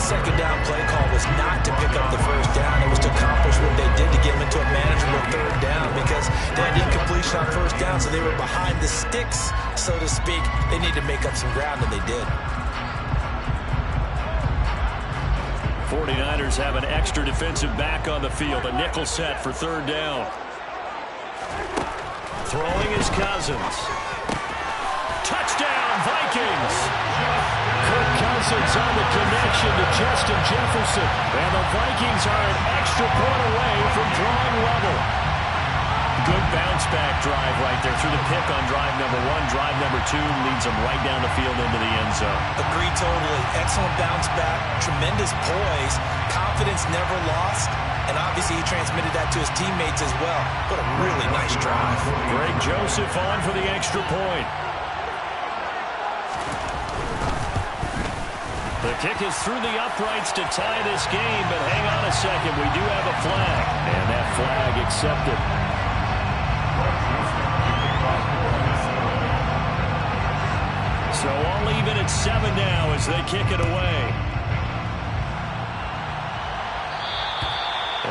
second down play call was not to pick up the first down. It was to accomplish what they did to get them into a manageable third down because they had incompletion on first down, so they were behind the sticks, so to speak. They needed to make up some ground, and they did. 49ers have an extra defensive back on the field. A nickel set for third down. Throwing is Cousins. Touchdown, Vikings! Kirk Cousins on the connection to Justin Jefferson. And the Vikings are an extra point away from drawing level. Good bounce-back drive right there through the pick on drive number 1. Drive number 2 leads them right down the field into the end zone. Agreed totally. Excellent bounce-back, tremendous poise, confidence never lost, and obviously he transmitted that to his teammates as well. What a really nice drive. Greg Joseph on for the extra point. The kick is through the uprights to tie this game, but hang on a second. We do have a flag, and that flag accepted. So all even at 7 now as they kick it away.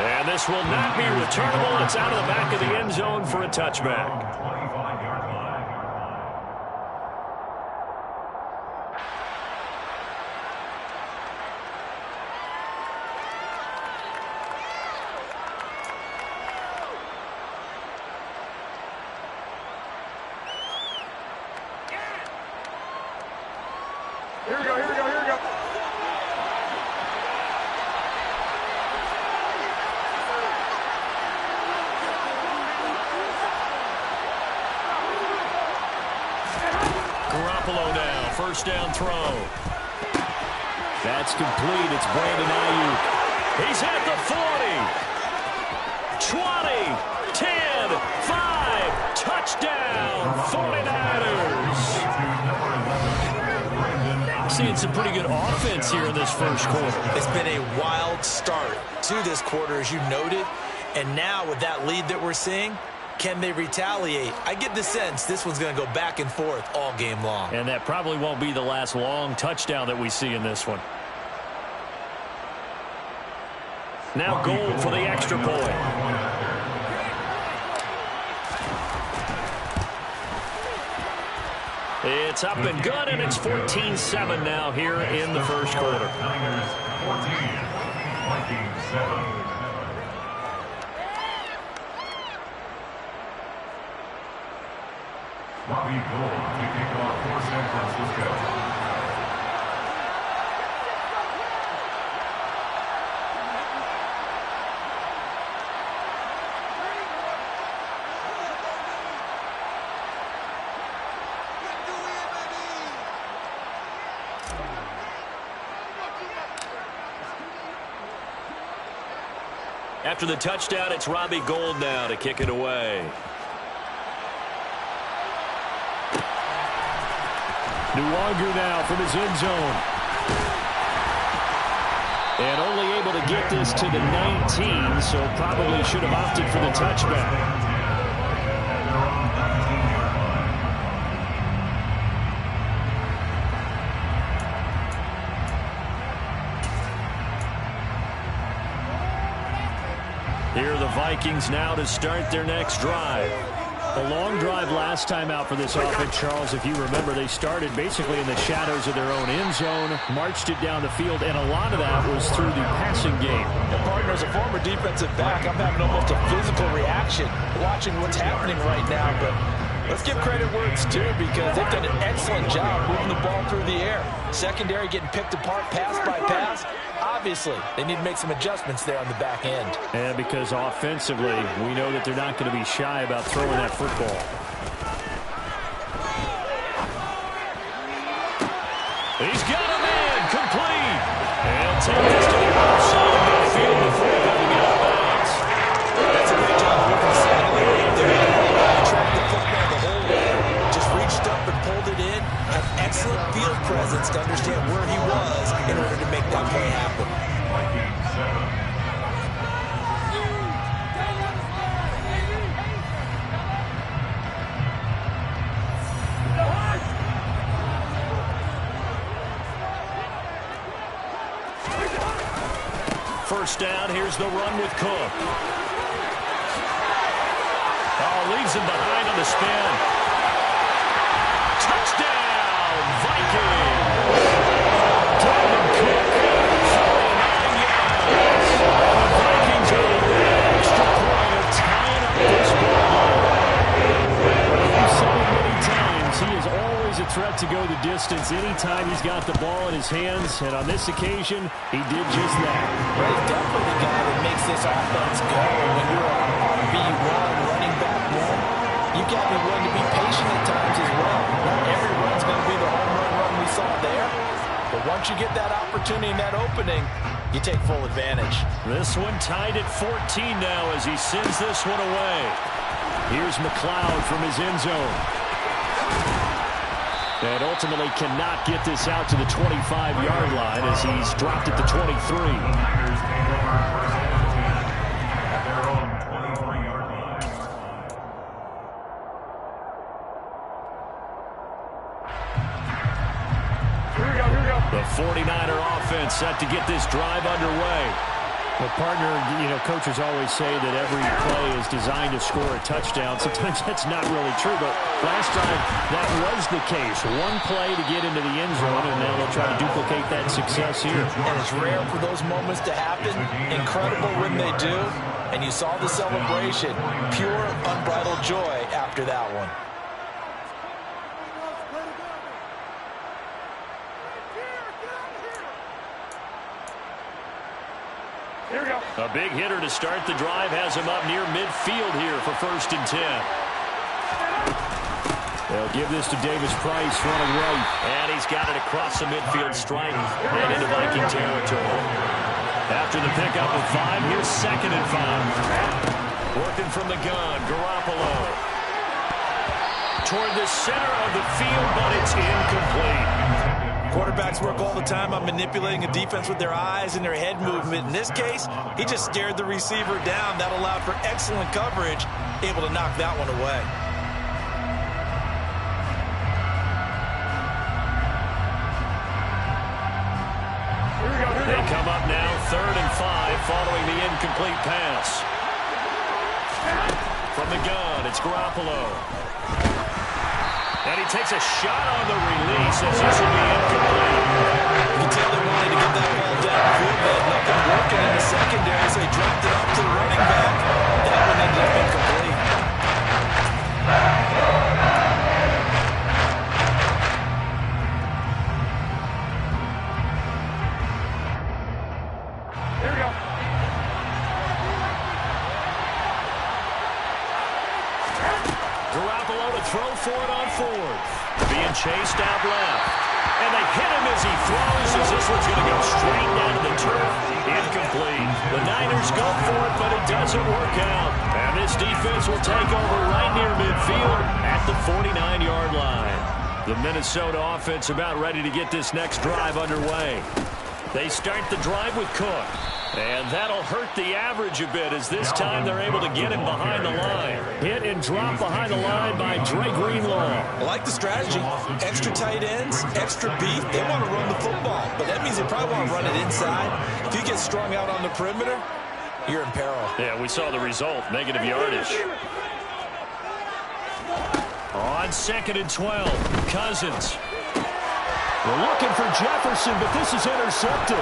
And this will not be returnable. It's out of the back of the end zone for a touchback. Here we go. Garoppolo now, first down throw. That's complete. It's Brandon Ayuk. He's at the 40. 20, 10, 5, touchdown, 49ers. Seeing some pretty good offense here in this first quarter. It's been a wild start to this quarter, as you noted. And now with that lead that we're seeing, can they retaliate? I get the sense this one's going to go back and forth all game long. And that probably won't be the last long touchdown that we see in this one. Now Gold for the extra point. It's up and good, and it's 14-7 now here in the first quarter. Robbie Gould to kick off for San Francisco. After the touchdown, it's Robbie Gould now to kick it away. Nuwagu now from his end zone. And only able to get this to the 19, so probably should have opted for the touchback. Here are the Vikings now to start their next drive. A long drive last time out for this offense, Charles. If you remember, they started basically in the shadows of their own end zone, marched it down the field, and a lot of that was through the passing game. And partner, as a former defensive back, I'm having almost a physical reaction watching what's happening right now. But let's give credit where it's due, because they've done an excellent job moving the ball through the air. Secondary getting picked apart pass by pass. Obviously, they need to make some adjustments there on the back end. And because offensively, we know that they're not going to be shy about throwing that football. He's got a man complete. And take this to the outside of the field before coming out of bounds. That's a great job moving the sideline there. He tracked the football the whole way. Just reached up and pulled it in. Had excellent field presence to understand where he was in order to make that play happen. first down. Here's the run with Cook. Oh, leaves him behind on the spin. Touchdown, Vikings! Dalvin Cook, 49 yards. And the Vikings are in that extra point of tying up this ball game. We've said it many times. He is always a threat to go the distance anytime he's got the ball in his hands. And on this occasion, he did just that. Well, he's definitely the guy that makes this offense go. When you're on RB1, running back one, you've got to be willing to be patient at times as well. Not every run's going to be the home run we saw there. But once you get that opportunity and that opening, you take full advantage. This one tied at 14 now as he sends this one away. Here's McLeod from his end zone. And ultimately cannot get this out to the 25-yard line as he's dropped at the 23. The 49er offense set to get this drive underway. Well, partner, coaches always say that every play is designed to score a touchdown. Sometimes that's not really true, but last time that was the case. One play to get into the end zone, and now they'll try to duplicate that success here. And it's rare for those moments to happen. Incredible when they do. And you saw the celebration. Pure, unbridled joy after that one. A big hitter to start the drive has him up near midfield here for 1st and 10. They'll give this to Davis Price running right. And he's got it across the midfield stripe and into Viking territory. After the pickup of 5, here's 2nd and 5. Working from the gun, Garoppolo. Toward the center of the field, but it's incomplete. Quarterbacks work all the time on manipulating a defense with their eyes and their head movement. In this case, he just stared the receiver down. That allowed for excellent coverage, able to knock that one away. They come up now 3rd and 5 following the incomplete pass. From the gun, it's Garoppolo. And he takes a shot on the release as this will be incomplete. You can tell they wanted to get that ball downfield. They had nothing working in the secondary, so he dropped it off to the running back. That one ended up incomplete. Here we go. Garoppolo to throw for it on 4th. Being chased out left. And they hit him as he throws as this one's going to go straight down to the turf. Incomplete. The Niners go for it, but it doesn't work out. And this defense will take over right near midfield at the 49-yard line. The Minnesota offense about ready to get this next drive underway. They start the drive with Cook. And that'll hurt the average a bit as this time they're able to get him behind the line. Hit and drop behind the line by Dre Greenlaw. I like the strategy. Extra tight ends, extra beef. They want to run the football, but that means they probably want to run it inside. If you get strung out on the perimeter, you're in peril. Yeah, we saw the result, negative yardage. On 2nd and 12, Cousins. We're looking for Jefferson, but this is intercepted.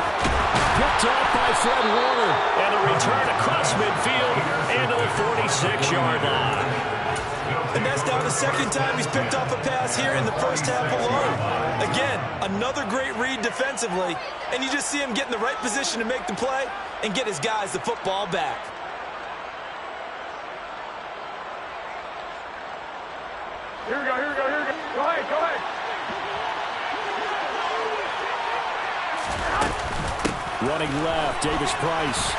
Picked off by Fred Warner. And a return across midfield into the 46-yard line. And that's now the 2nd time he's picked off a pass here in the first half alone. Again, another great read defensively, and you just see him get in the right position to make the play and get his guys the football back. Here we go, here we go, here we go. Go ahead, go ahead. Running left, Davis Price.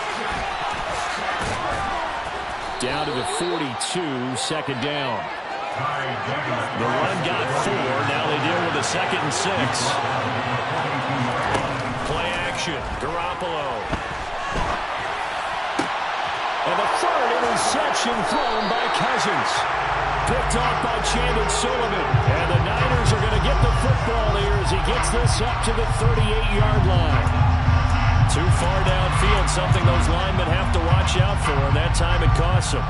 Down to the 42, 2nd down. The run got 4. Now they deal with a 2nd and 6. Play action, Garoppolo. And the 3rd interception thrown by Cousins. Picked off by Chandon Sullivan. And the Niners are going to get the football here as he gets this up to the 38-yard line. Too far downfield, something those linemen have to watch out for, and that time it costs them.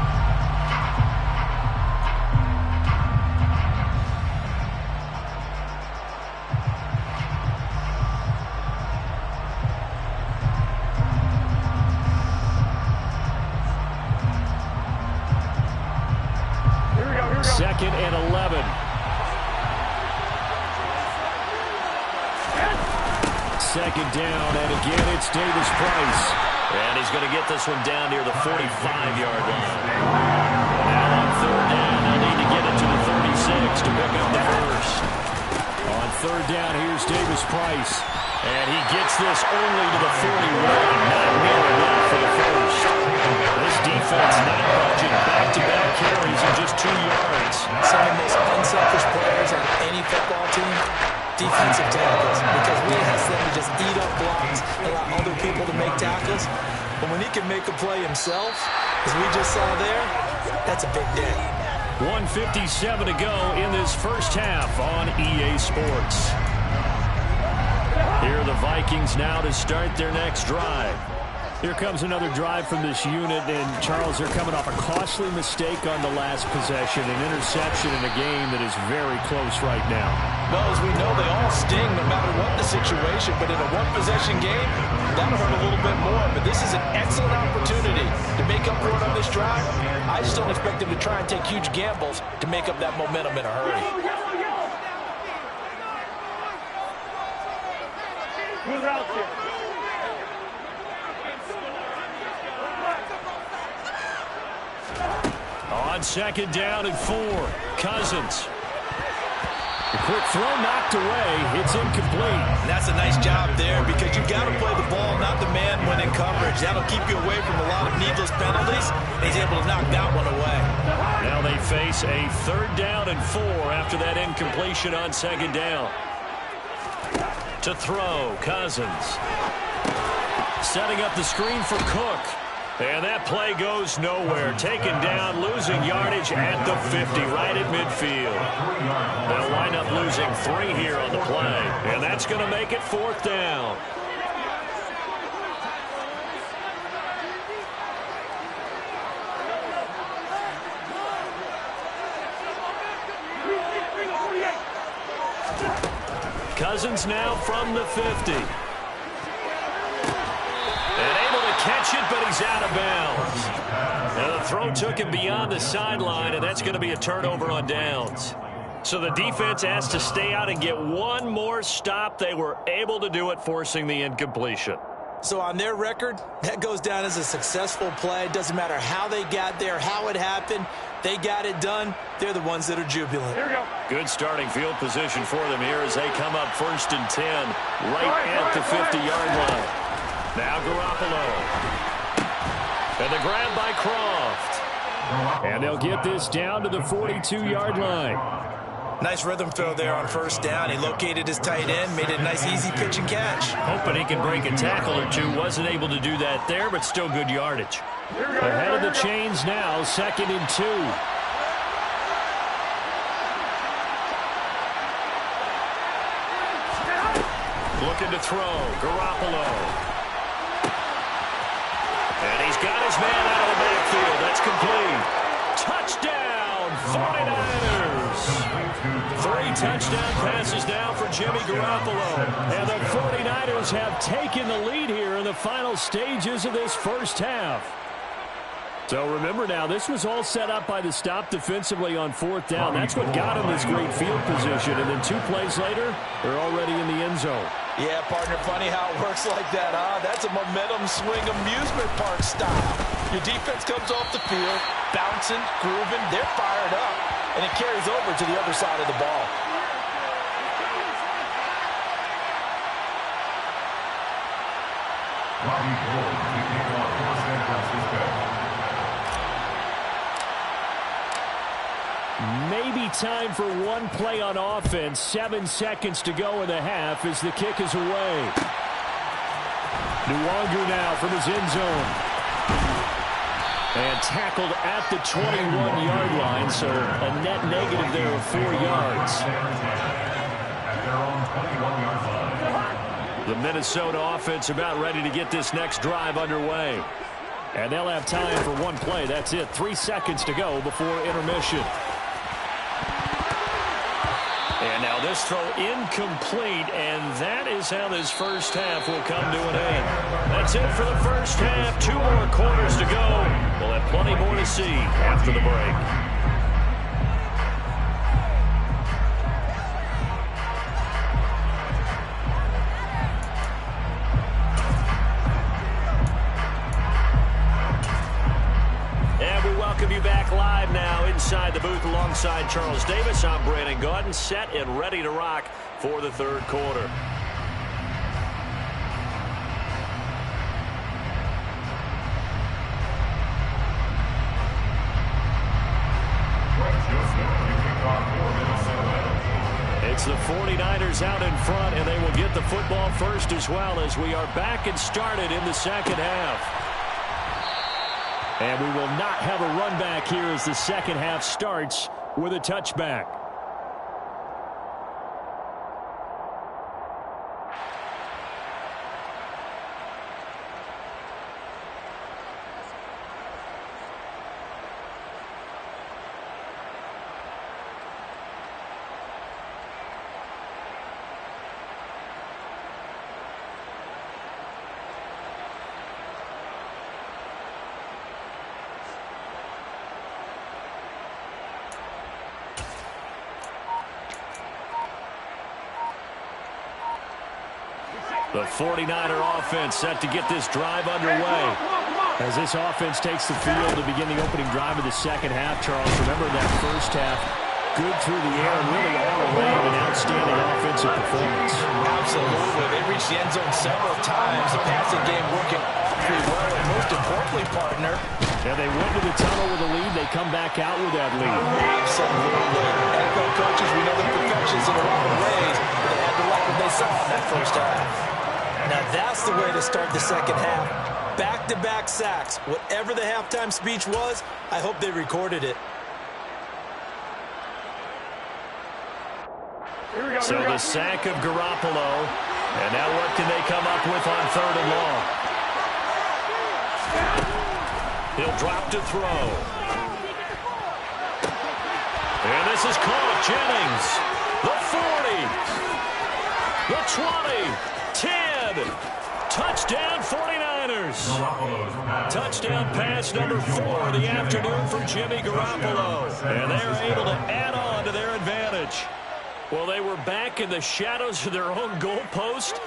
Second and 11. Second down, and again it's Davis Price. And he's going to get this one down near the 45-yard line. Now on third down, they'll need to get it to the 36 to pick up the first. On third down, here's Davis Price. And he gets this only to the 41. Not near enough for the first. This defense not budging back-to-back carries in just 2 yards. Some of the most unselfish players on any football team, defensive tackles, because we ask them to just eat up blocks and allow other people to make tackles. But when he can make a play himself, as we just saw there, that's a big day. 1:57 to go in this first half on EA Sports. Here are the Vikings now to start their next drive. Here comes another drive from this unit, and Charles, they're coming off a costly mistake on the last possession, an interception in a game that is very close right now. Well, as we know, they all sting no matter what the situation, but in a one-possession game, that'll hurt a little bit more. But this is an excellent opportunity to make up for it on this drive. I just don't expect them to try and take huge gambles to make up that momentum in a hurry. Move out here. On second down and 4, Cousins. The quick throw knocked away. It's incomplete. And that's a nice job there because you've got to play the ball, not the man when in coverage. That'll keep you away from a lot of needless penalties. And he's able to knock that one away. Now they face a third down and 4 after that incompletion on second down. To throw, Cousins. Setting up the screen for Cook. And that play goes nowhere. Taken down, losing yardage at the 50, right at midfield. They'll wind up losing 3 here on the play. And that's going to make it 4th down. Cousins now from the 50. And able to catch it, but he's out of bounds. Now the throw took him beyond the sideline, and that's going to be a turnover on downs. So the defense has to stay out and get one more stop. They were able to do it, forcing the incompletion. So on their record, that goes down as a successful play. It doesn't matter how they got there, how it happened. They got it done. They're the ones that are jubilant. Here we go. Good starting field position for them here as they come up 1st and 10 right at the 50-yard line. Now Garoppolo. And the grab by Croft. And they'll get this down to the 42-yard line. Nice rhythm throw there on 1st down. He located his tight end, made it a nice easy pitch and catch. Hoping he can break a tackle or two. Wasn't able to do that there, but still good yardage. Ahead of the chains now, 2nd and 2. Looking to throw, Garoppolo. And he's got his man out of the backfield. That's complete. Touchdown, 49ers. 3 touchdown passes now for Jimmy Garoppolo. And the 49ers have taken the lead here in the final stages of this first half. So remember now, this was all set up by the stop defensively on 4th down. That's what got him this great field position. And then 2 plays later, they're already in the end zone. Yeah, partner, funny how it works like that, huh? That's a momentum swing amusement park style. Your defense comes off the field, bouncing, grooving, they're fired up, and it carries over to the other side of the ball. Maybe time for one play on offense. 7 seconds to go in the half as the kick is away. Nwangu now from his end zone. And tackled at the 21-yard line, so a net negative there of 4 yards. The Minnesota offense about ready to get this next drive underway. And they'll have time for one play. That's it. 3 seconds to go before intermission. And now this throw incomplete, and that is how this first half will come to an end. That's it for the first half. 2 more quarters to go. We'll have plenty more to see after the break. You back live now inside the booth alongside Charles Davis. I'm Brandon Gaudin, set and ready to rock for the third quarter. It's the 49ers out in front, and they will get the football first as well as we are back and started in the second half. And we will not have a run back here as the second half starts with a touchback. The 49er offense set to get this drive underway. As this offense takes the field to begin the opening drive of the second half, Charles, remember that first half, good through the air, really all around an outstanding offensive performance. Absolutely. They reached the end zone several times. The passing game working awfully well, and most importantly, partner. Yeah, they went to the tunnel with a lead. They come back out with that lead. Absolutely. NFL coaches, we know they're perfections in a lot of ways, but they had to like what they saw in that first half. Now that's the way to start the second half. Back-to-back sacks. Whatever the halftime speech was, I hope they recorded it. So the sack of Garoppolo. And now what can they come up with on 3rd and long? He'll drop to throw. And this is caught. Jennings. The 40. The 20. 10. Touchdown 49ers. Touchdown pass number 4 of the afternoon from Jimmy Garoppolo. And they're able to add on to their advantage. Well, they were back in the shadows of their own goalpost,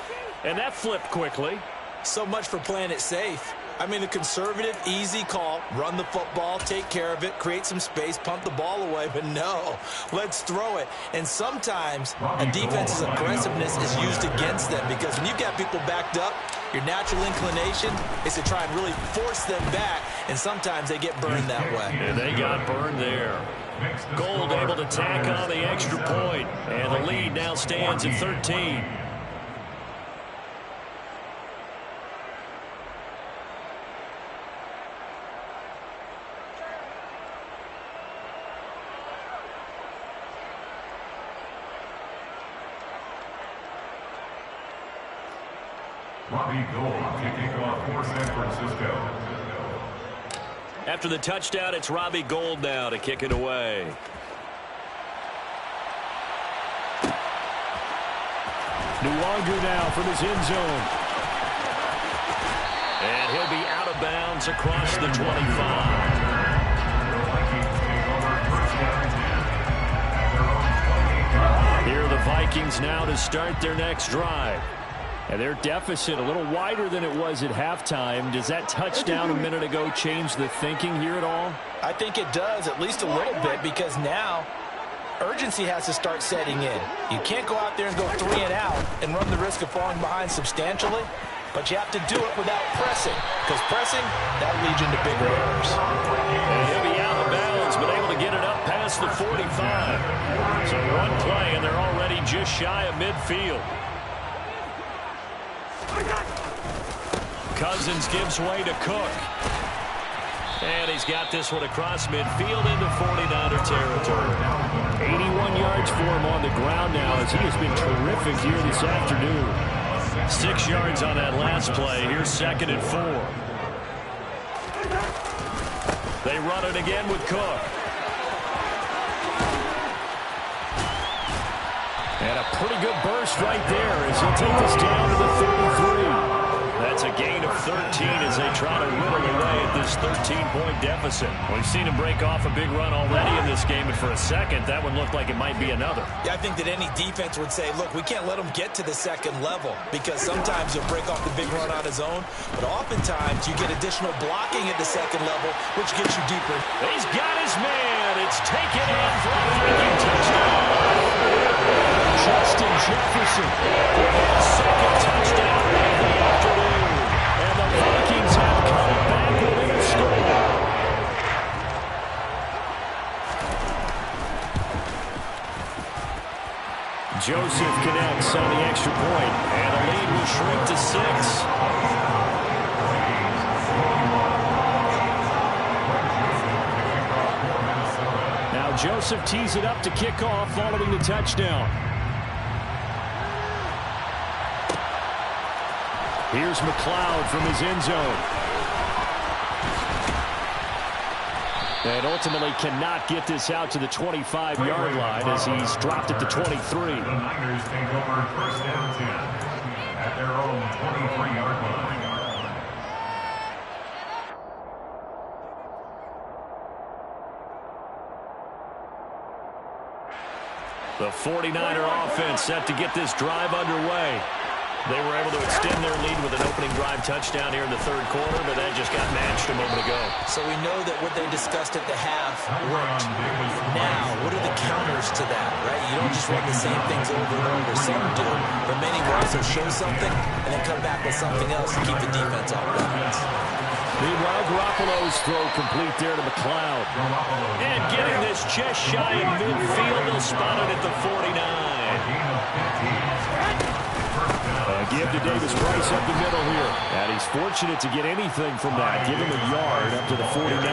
and that flipped quickly. So much for playing it safe. I mean, the conservative, easy call, run the football, take care of it, create some space, pump the ball away, but no, let's throw it. And sometimes a defense's aggressiveness is used against them because when you've got people backed up, your natural inclination is to try and really force them back, and sometimes they get burned that way. And they got burned there. Gold able to tack on the extra point, and the lead now stands at 13. Robbie Gould kicking off for San Francisco. After the touchdown, it's Robbie Gould now to kick it away. Nuwangu now from his end zone. And he'll be out of bounds across the 25. Here are the Vikings now to start their next drive. And their deficit a little wider than it was at halftime. Does that touchdown a minute ago change the thinking here at all? I think it does, at least a little bit, because now urgency has to start setting in. You can't go out there and go 3 and out and run the risk of falling behind substantially, but you have to do it without pressing, because pressing, that leads into bigger errors. And he'll be out of bounds, but able to get it up past the 45. So one play, and they're already just shy of midfield. Cousins gives way to Cook. And he's got this one across midfield into 49er territory. 81 yards for him on the ground now as he has been terrific here this afternoon. 6 yards on that last play. Here's 2nd and 4. They run it again with Cook. And a pretty good burst right there as he'll take this down to the 33. That's a gain of 13 as they try to whittle away at this 13-point deficit. We've seen him break off a big run already in this game, and for a second, that one looked like it might be another. Yeah, I think that any defense would say, look, we can't let him get to the second level because sometimes he'll break off the big run on his own, but oftentimes you get additional blocking at the second level, which gets you deeper. He's got his man. It's taken in for a Viking touchdown. Justin Jefferson for his 2nd touchdown of the afternoon. And the Vikings have come back within a score. Joseph connects on the extra point, and the lead will shrink to 6. Now Joseph tees it up to kick off following the touchdown. Here's McLeod from his end zone. And ultimately cannot get this out to the 25-yard line as he's dropped it to 23. The Niners take over 1st down 10 at their own 23-yard line. The 49er offense set to get this drive underway. They were able to extend their lead with an opening drive touchdown here in the 3rd quarter, but that just got matched a moment ago. So we know that what they discussed at the half worked. Now, what are the counters to that, right? You don't just run the same things over and over. Some do, but many will also show something and then come back with something else to keep the defense off balance. Meanwhile, Garoppolo's throw complete there to McLeod. And getting this just shy of midfield, they'll spot it at the 49. Give to Davis Price up the middle here. And he's fortunate to get anything from that. Give him a yard up to the 49.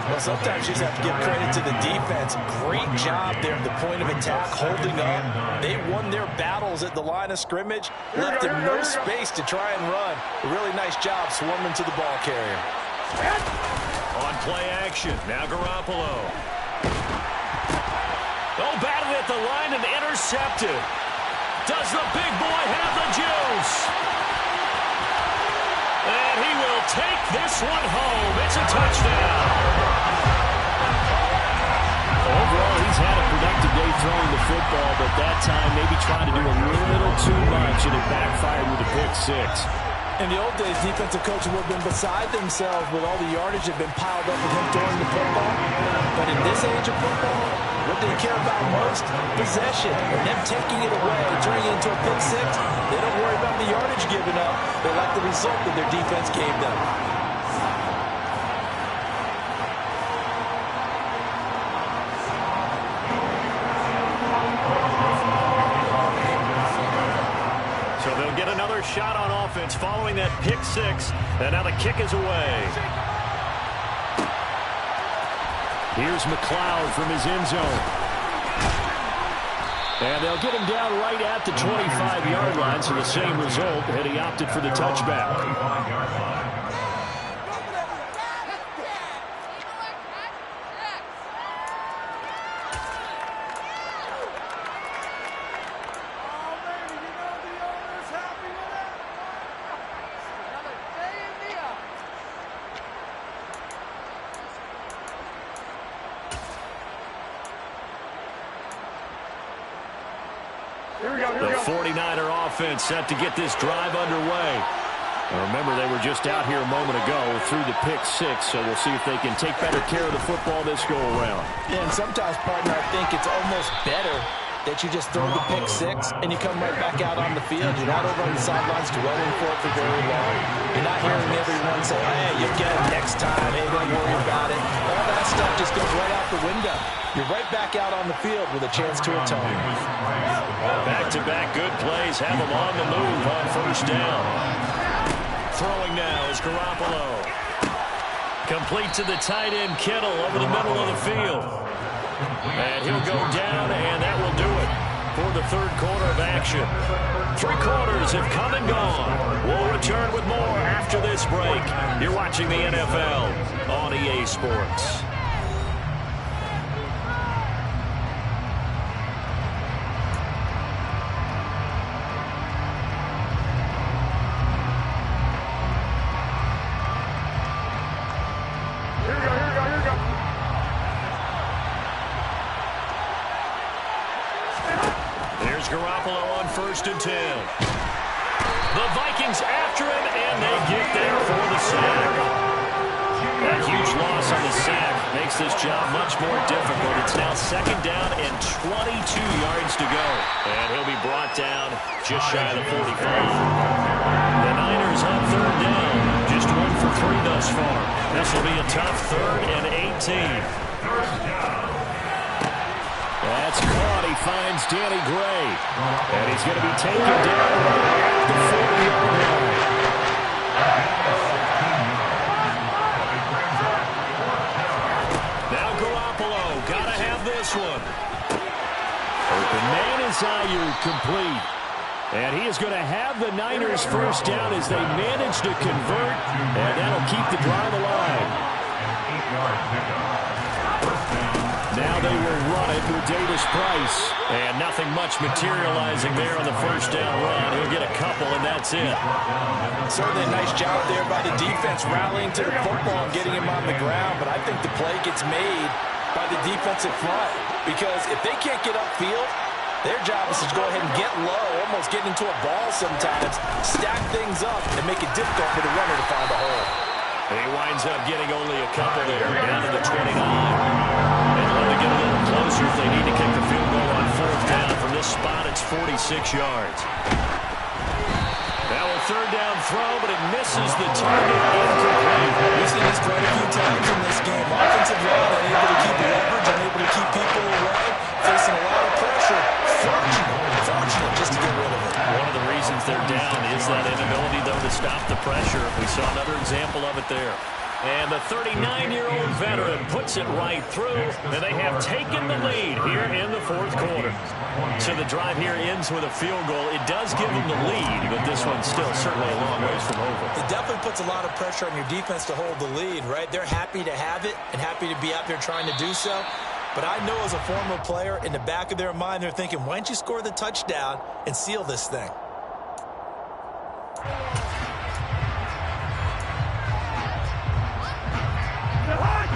Well, sometimes you just have to give credit to the defense. Great job there at the point of attack, holding up. They won their battles at the line of scrimmage, left them no space to try and run. A really nice job swarming to the ball carrier. On play action, now Garoppolo. Oh, batted at the line and intercepted. Does the big boy have the juice? And he will take this one home. It's a touchdown. Overall, he's had a productive day throwing the football, but that time maybe trying to do a little too much, and it backfired with a pick 6. In the old days, defensive coaches would have been beside themselves with all the yardage that had been piled up with him throwing the football. But in this age of football, what they care about most, possession. And them taking it away, turning it into a pick 6, they don't worry about the yardage given up. They like the result that their defense gave them. So they'll get another shot on offense following that pick 6. And now the kick is away. Here's McLeod from his end zone. And they'll get him down right at the 25-yard line, so the same result, and he opted for the touchback. The 49er offense set to get this drive underway. And remember, they were just out here a moment ago through the pick 6, so we'll see if they can take better care of the football this go-around. Yeah, and sometimes, partner, I think it's almost better that you just throw the pick 6 and you come right back out on the field. You're not over on the sidelines dwelling for it for very long. You're not hearing everyone say, hey, you'll get it next time. Hey, don't worry about it. All that stuff just goes right out the window. You're right back out on the field with a chance to atone. Back-to-back good plays have them on the move on 1st down. Throwing now is Garoppolo. Complete to the tight end, Kittle, over the middle of the field. And he'll go down, and that will do it. for the third quarter of action. 3 quarters have come and gone. We'll return with more after this break. You're watching the NFL on EA Sports. Garoppolo on 1st and 10. The Vikings after him, and they get there for the sack. That huge loss on the sack makes this job much more difficult. It's now 2nd down and 22 yards to go. And he'll be brought down just shy of the 45. The Niners on 3rd down. Just 1 for 3 thus far. This will be a tough 3rd and 18. That's caught. He finds Danny Gray. And he's going to be taken down at the 40-yard line. Now Garoppolo. Got to have this one. Open man is Ayuk, complete. And he is going to have the Niners 1st down as they manage to convert. And that'll keep the drive alive. Now they will run it with Davis Price. And nothing much materializing there on the 1st down run. He'll get a couple, and that's it. Certainly a nice job there by the defense rallying to the football and getting him on the ground. But I think the play gets made by the defensive front. Because if they can't get upfield, their job is to go ahead and get low, almost get into a ball sometimes, stack things up, and make it difficult for the runner to find a hole. And he winds up getting only a couple there, down to the 29. They'd love to get a little closer if they need to kick the field goal on 4th down. From this spot, it's 46 yards. Now a 3rd down throw, but it misses the target, incomplete. We've seen this quite a few times in this game. Offensive line unable to keep leverage, unable to keep people away, facing a lot of pressure. Fortunate just to get rid of it. One of the reasons they're down is that inability, though, to stop the pressure. We saw another example of it there. And the 39-year-old veteran puts it right through, and they have taken the lead here in the 4th quarter. So the drive here ends with a field goal. It does give them the lead, but this one's still certainly a long ways from over. It definitely puts a lot of pressure on your defense to hold the lead, right? They're happy to have it and happy to be out there trying to do so. But I know as a former player, in the back of their mind, they're thinking, why don't you score the touchdown and seal this thing?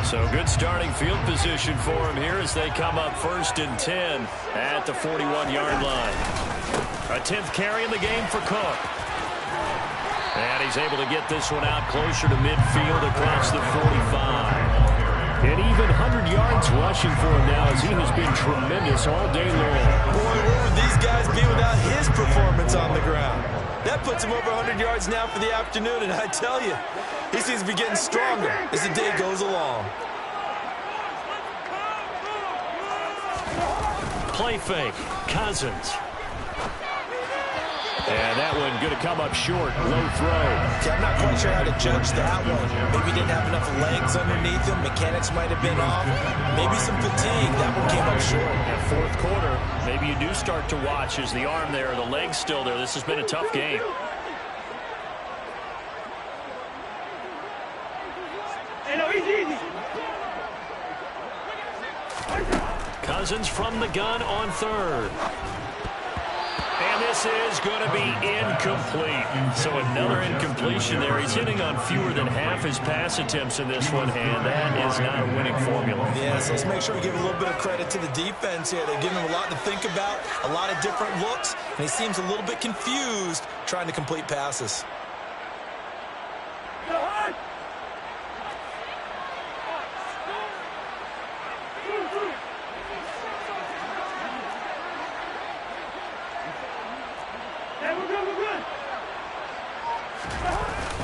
So good starting field position for him here as they come up 1st and 10 at the 41-yard line. A 10th carry in the game for Cook. And he's able to get this one out closer to midfield across the 45. And even 100 yards rushing for him now as he has been tremendous all day long. Boy, where would these guys be without his performance on the ground? That puts him over 100 yards now for the afternoon, and I tell you, he seems to be getting stronger as the day goes along. Play fake, Cousins. And that one going to come up short, low throw. Okay, I'm not quite sure how to judge that one. Maybe he didn't have enough legs underneath him. Mechanics might have been off. Maybe some fatigue. That one came up short. At 4th quarter, maybe you do start to watch as the arm there, the leg's still there. This has been a tough game. Hey, no, easy. Cousins from the gun on 3rd. And this is going to be incomplete. So another incompletion there. He's hitting on fewer than half his pass attempts in this one, and that is not a winning formula. Yeah, so let's make sure we give a little bit of credit to the defense here. They've given him a lot to think about, a lot of different looks, and he seems a little bit confused trying to complete passes.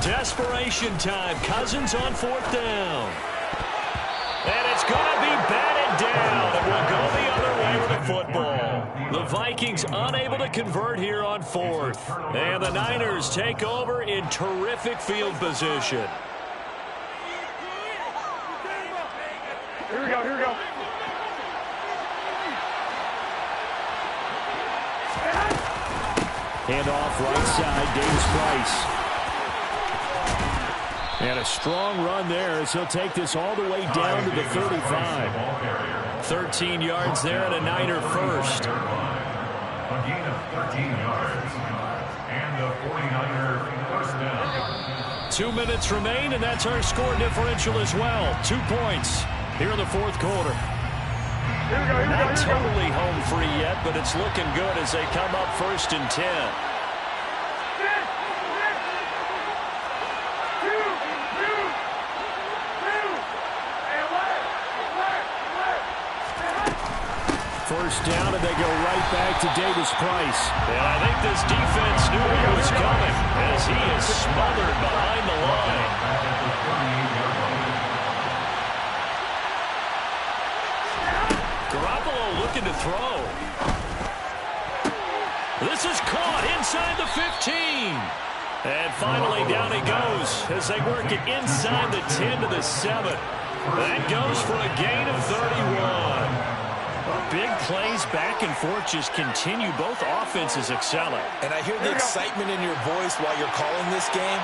Desperation time. Cousins on 4th down. And it's going to be batted down. It will go the other way with the football. The Vikings unable to convert here on 4th. And the Niners take over in terrific field position. Here we go. Handoff right side, Davis Price. And a strong run there as he'll take this all the way down to the 35. 13 yards there and a Niner first. A gain of 13 yards. And the 49er first down. 2 minutes remain, and that's our score differential as well. 2 points here in the fourth quarter. Not totally home free yet, but it's looking good as they come up 1st and 10. First down, and they go right back to Davis Price. And I think this defense knew he was coming as he is smothered behind the line. Garoppolo looking to throw. This is caught inside the 15. And finally down he goes as they work it inside the 10 to the 7. That goes for a gain of 31. Big plays back and forth just continue. Both offenses excelling. And I hear the excitement in your voice while you're calling this game.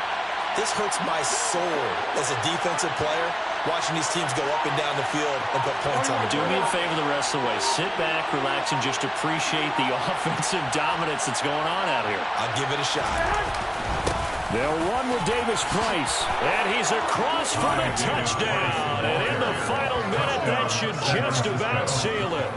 This hurts my soul as a defensive player, watching these teams go up and down the field and put points on the board. Do me a favor the rest of the way. Sit back, relax, and just appreciate the offensive dominance that's going on out here. I'll give it a shot. They'll run with Davis Price. And he's across for the touchdown. And in the final minute, that should just about seal it.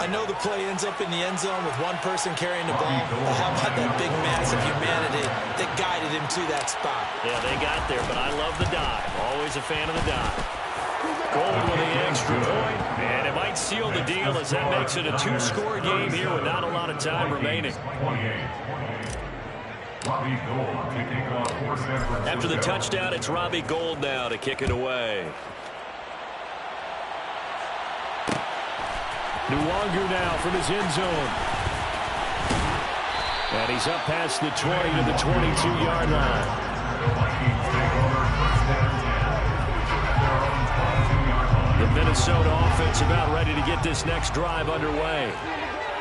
I know the play ends up in the end zone with one person carrying the ball. But how about that big massive humanity that guided him to that spot? Yeah, they got there, but I love the dive. Always a fan of the dive. Gold with the extra point, and it might seal the deal as that makes it a 2-score game here with not a lot of time remaining. After the touchdown, it's Robbie Gould now to kick it away. Nwangu now from his end zone. And he's up past the 20 to the 22-yard line. The Minnesota offense about ready to get this next drive underway.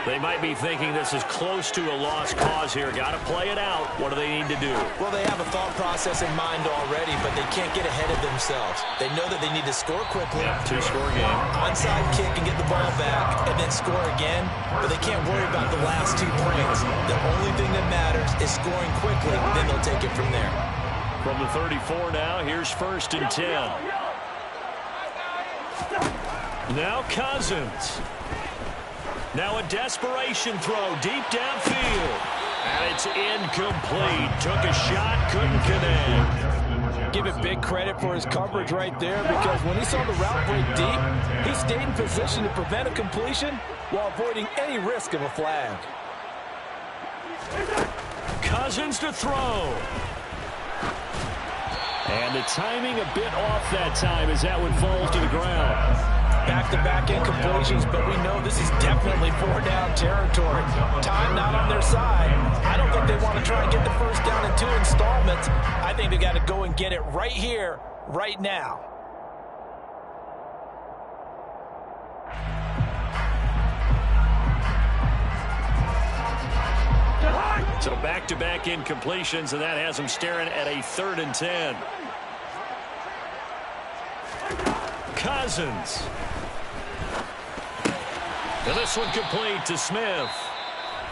They might be thinking this is close to a lost cause here. Got to play it out. What do they need to do? Well, they have a thought process in mind already, but they can't get ahead of themselves. They know that they need to score quickly. Yeah, 2-score game. Onside kick and get the ball back and then score again, but they can't worry about the last 2 points. The only thing that matters is scoring quickly, then they'll take it from there. From the 34 now, here's 1st and 10. Now Cousins. Now a desperation throw deep downfield. And it's incomplete. Took a shot, couldn't connect. Give it big credit for his coverage right there, because when he saw the route break deep, he stayed in position to prevent a completion while avoiding any risk of a flag. Cousins to throw. And the timing a bit off that time as that one falls to the ground. Back-to-back incompletions, but we know this is definitely 4-down territory. Time not on their side. I don't think they want to try and get the first down in 2 installments. I think they got to go and get it right here, right now. So back-to-back incompletions, and that has them staring at a 3rd and 10. Cousins. And this one complete to Smith.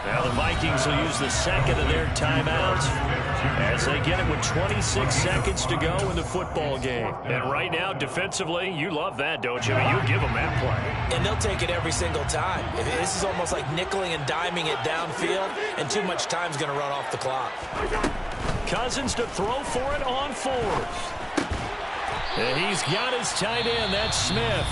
Now the Vikings will use the second of their timeouts as they get it with 26 seconds to go in the football game. And right now, defensively, you love that, don't you? I mean, you give them that play. And they'll take it every single time. This is almost like nickeling and diming it downfield, and too much time's going to run off the clock. Cousins to throw for it on 4th. And he's got his tight end. That's Smith.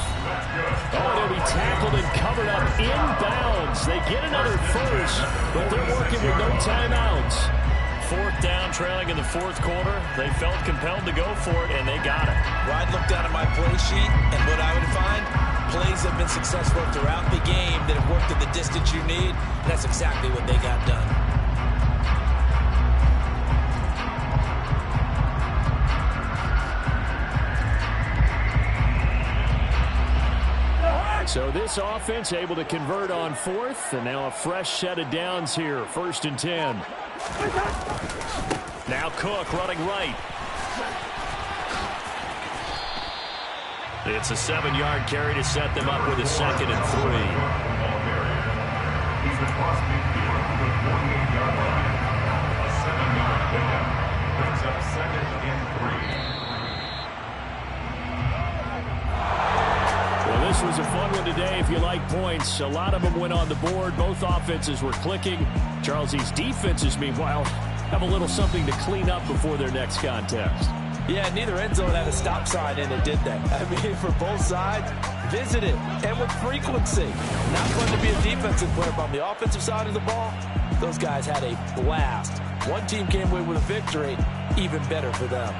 Oh, they'll be tackled and covered up inbounds. They get another first, but they're working with no timeouts. 4th down, trailing in the 4th quarter. They felt compelled to go for it, and they got it. I'd look down at my play sheet, and what I would find, plays have been successful throughout the game that have worked at the distance you need, and that's exactly what they got done. So this offense able to convert on 4th, and now a fresh set of downs here, 1st and 10. Now Cook running right. It's a 7-yard carry to set them up with a 2nd and 3. He's across midfield to the 48-yard line. A 7-yard pickup brings up 2nd and 3. Well, this was a fun one today if you like points. A lot of them went on the board. Both offenses were clicking. Charles's defenses, meanwhile, have a little something to clean up before their next contest. Yeah, neither end zone had a stop sign, and it did that. I mean, for both sides, visit it, and with frequency. Not fun to be a defensive player, but on the offensive side of the ball, those guys had a blast. One team came away with a victory, even better for them.